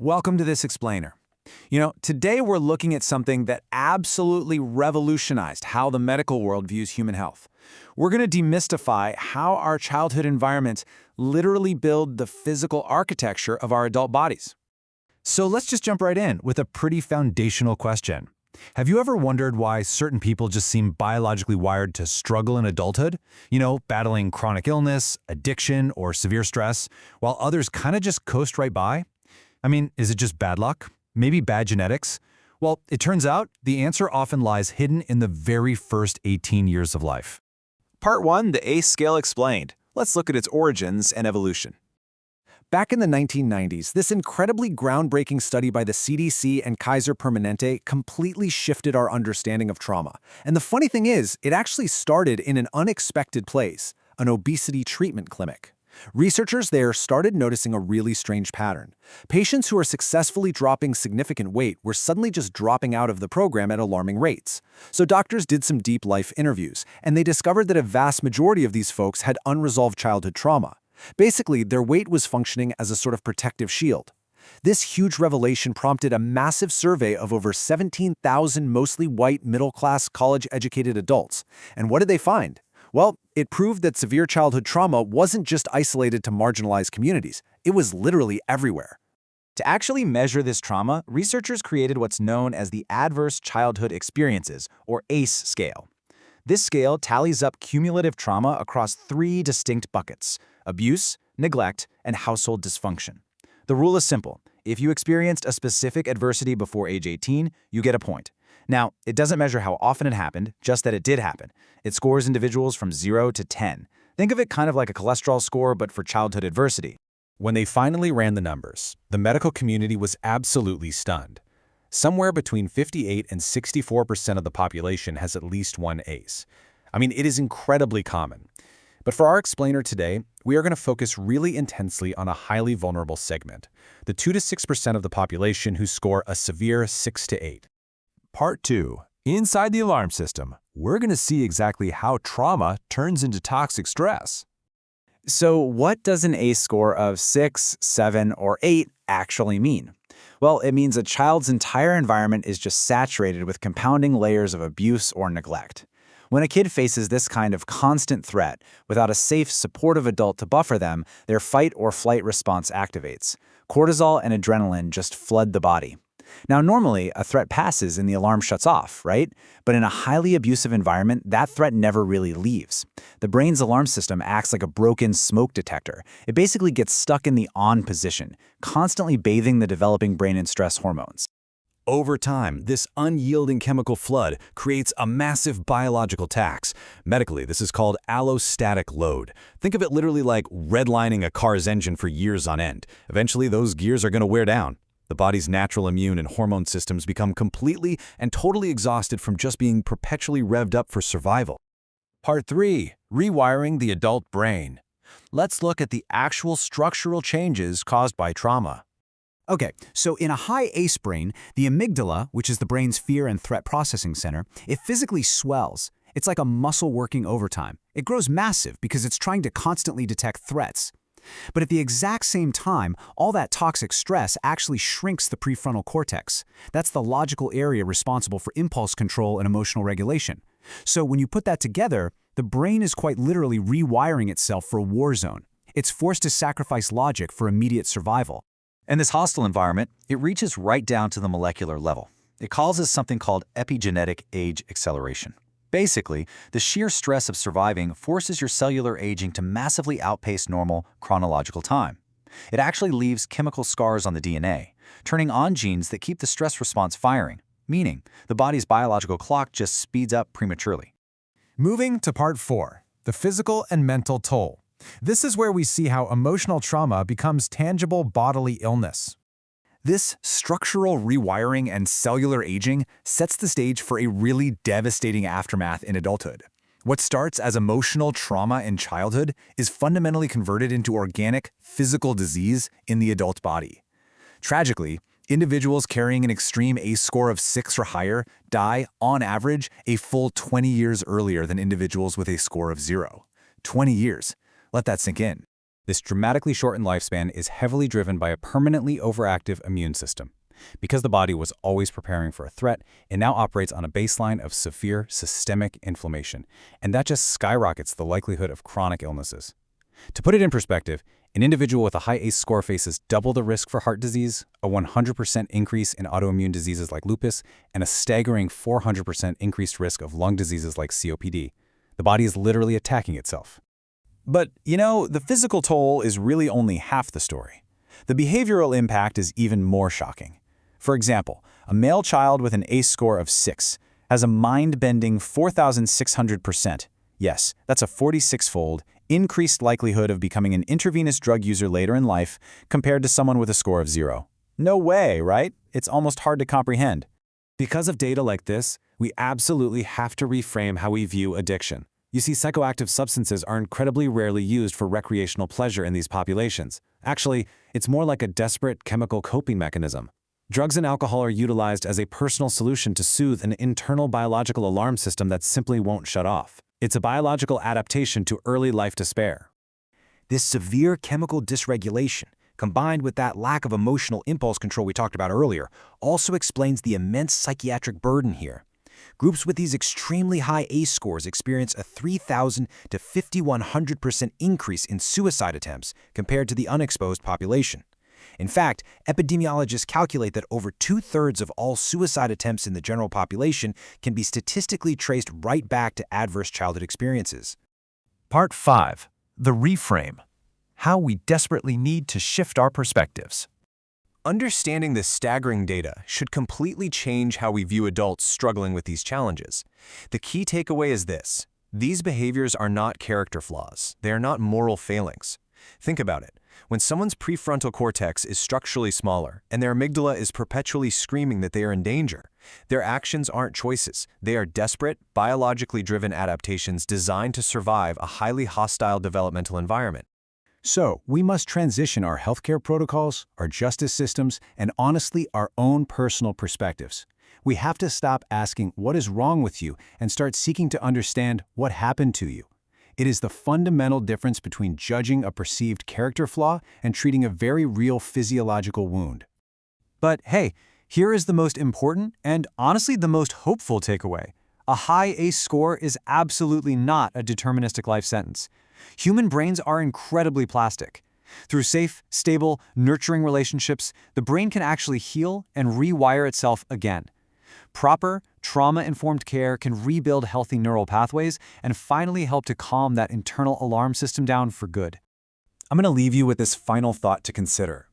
Welcome to this explainer. Today we're looking at something that absolutely revolutionized how the medical world views human health. We're going to demystify how our childhood environments literally build the physical architecture of our adult bodies. So let's just jump right in with a pretty foundational question. Have you ever wondered why certain people just seem biologically wired to struggle in adulthood? Battling chronic illness, addiction, or severe stress, while others kind of just coast right by? Is it just bad luck? Maybe bad genetics? Well, it turns out the answer often lies hidden in the very first 18 years of life. Part 1, the ACE scale explained. Let's look at its origins and evolution. Back in the 1990s, this incredibly groundbreaking study by the CDC and Kaiser Permanente completely shifted our understanding of trauma. And the funny thing is, it actually started in an unexpected place, an obesity treatment clinic. Researchers there started noticing a really strange pattern. Patients who were successfully dropping significant weight were suddenly just dropping out of the program at alarming rates. So doctors did some deep life interviews, and they discovered that a vast majority of these folks had unresolved childhood trauma. Basically, their weight was functioning as a sort of protective shield. This huge revelation prompted a massive survey of over 17,000 mostly white, middle-class, college-educated adults. And what did they find? Well, it proved that severe childhood trauma wasn't just isolated to marginalized communities. It was literally everywhere. To actually measure this trauma, researchers created what's known as the Adverse Childhood Experiences, or ACE scale. This scale tallies up cumulative trauma across 3 distinct buckets: abuse, neglect, and household dysfunction. The rule is simple. If you experienced a specific adversity before age 18, you get a point. Now, it doesn't measure how often it happened, just that it did happen. It scores individuals from 0 to 10. Think of it kind of like a cholesterol score, but for childhood adversity. When they finally ran the numbers, the medical community was absolutely stunned. Somewhere between 58 and 64% of the population has at least one ACE. It is incredibly common. But for our explainer today, we are going to focus really intensely on a highly vulnerable segment, the 2 to 6% of the population who score a severe 6 to 8. Part 2. Inside the alarm system, we're going to see exactly how trauma turns into toxic stress. So what does an ACE score of 6, 7, or 8 actually mean? Well, it means a child's entire environment is just saturated with compounding layers of abuse or neglect. When a kid faces this kind of constant threat, without a safe, supportive adult to buffer them, their fight or flight response activates. Cortisol and adrenaline just flood the body. Now, normally, a threat passes and the alarm shuts off, right? But in a highly abusive environment, that threat never really leaves. The brain's alarm system acts like a broken smoke detector. It basically gets stuck in the on position, constantly bathing the developing brain in stress hormones. Over time, this unyielding chemical flood creates a massive biological tax. Medically, this is called allostatic load. Think of it literally like redlining a car's engine for years on end. Eventually, those gears are going to wear down. The body's natural immune and hormone systems become completely and totally exhausted from just being perpetually revved up for survival. Part 3. Rewiring the adult brain. Let's look at the actual structural changes caused by trauma. Okay, so in a high ACE brain, the amygdala, which is the brain's fear and threat processing center, it physically swells. It's like a muscle working overtime. It grows massive because it's trying to constantly detect threats. But at the exact same time, all that toxic stress actually shrinks the prefrontal cortex. That's the logical area responsible for impulse control and emotional regulation. So when you put that together, the brain is quite literally rewiring itself for a war zone. It's forced to sacrifice logic for immediate survival. In this hostile environment, it reaches right down to the molecular level. It causes something called epigenetic age acceleration. Basically, the sheer stress of surviving forces your cellular aging to massively outpace normal chronological time. It actually leaves chemical scars on the DNA, turning on genes that keep the stress response firing, meaning the body's biological clock just speeds up prematurely. Moving to Part 4. The physical and mental toll. This is where we see how emotional trauma becomes tangible bodily illness. This structural rewiring and cellular aging sets the stage for a really devastating aftermath in adulthood. What starts as emotional trauma in childhood is fundamentally converted into organic, physical disease in the adult body. Tragically, individuals carrying an extreme ACE score of 6 or higher die, on average, a full 20 years earlier than individuals with a score of 0. 20 years. Let that sink in. This dramatically shortened lifespan is heavily driven by a permanently overactive immune system. Because the body was always preparing for a threat, it now operates on a baseline of severe systemic inflammation, and that just skyrockets the likelihood of chronic illnesses. To put it in perspective, an individual with a high ACE score faces double the risk for heart disease, a 100% increase in autoimmune diseases like lupus, and a staggering 400% increased risk of lung diseases like COPD. The body is literally attacking itself. But, the physical toll is really only half the story. The behavioral impact is even more shocking. For example, a male child with an ACE score of 6 has a mind-bending 4,600%. Yes, that's a 46-fold increased likelihood of becoming an intravenous drug user later in life compared to someone with a score of 0. No way, right? It's almost hard to comprehend. Because of data like this, we absolutely have to reframe how we view addiction. You see, psychoactive substances are incredibly rarely used for recreational pleasure in these populations. Actually, it's more like a desperate chemical coping mechanism. Drugs and alcohol are utilized as a personal solution to soothe an internal biological alarm system that simply won't shut off. It's a biological adaptation to early life despair. This severe chemical dysregulation, combined with that lack of emotional impulse control we talked about earlier, also explains the immense psychiatric burden here. Groups with these extremely high ACE scores experience a 3,000 to 5,100% increase in suicide attempts compared to the unexposed population. In fact, epidemiologists calculate that over 2/3 of all suicide attempts in the general population can be statistically traced right back to adverse childhood experiences. Part 5. The Reframe. How we desperately need to shift our perspectives. Understanding this staggering data should completely change how we view adults struggling with these challenges. The key takeaway is this: these behaviors are not character flaws. They are not moral failings. Think about it. When someone's prefrontal cortex is structurally smaller and their amygdala is perpetually screaming that they are in danger, their actions aren't choices. They are desperate, biologically driven adaptations designed to survive a highly hostile developmental environment. So, we must transition our healthcare protocols, our justice systems, and honestly, our own personal perspectives. We have to stop asking what is wrong with you and start seeking to understand what happened to you. It is the fundamental difference between judging a perceived character flaw and treating a very real physiological wound. But hey, here is the most important and honestly the most hopeful takeaway. A high ACE score is absolutely not a deterministic life sentence. Human brains are incredibly plastic. Through safe, stable, nurturing relationships, the brain can actually heal and rewire itself again. Proper, trauma-informed care can rebuild healthy neural pathways and finally help to calm that internal alarm system down for good. I'm going to leave you with this final thought to consider.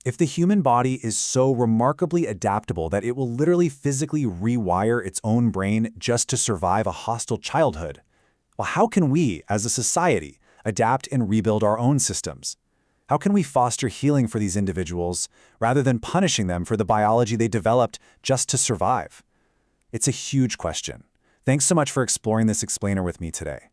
If the human body is so remarkably adaptable that it will literally physically rewire its own brain just to survive a hostile childhood, well, how can we, as a society, adapt and rebuild our own systems? How can we foster healing for these individuals rather than punishing them for the biology they developed just to survive? It's a huge question. Thanks so much for exploring this explainer with me today.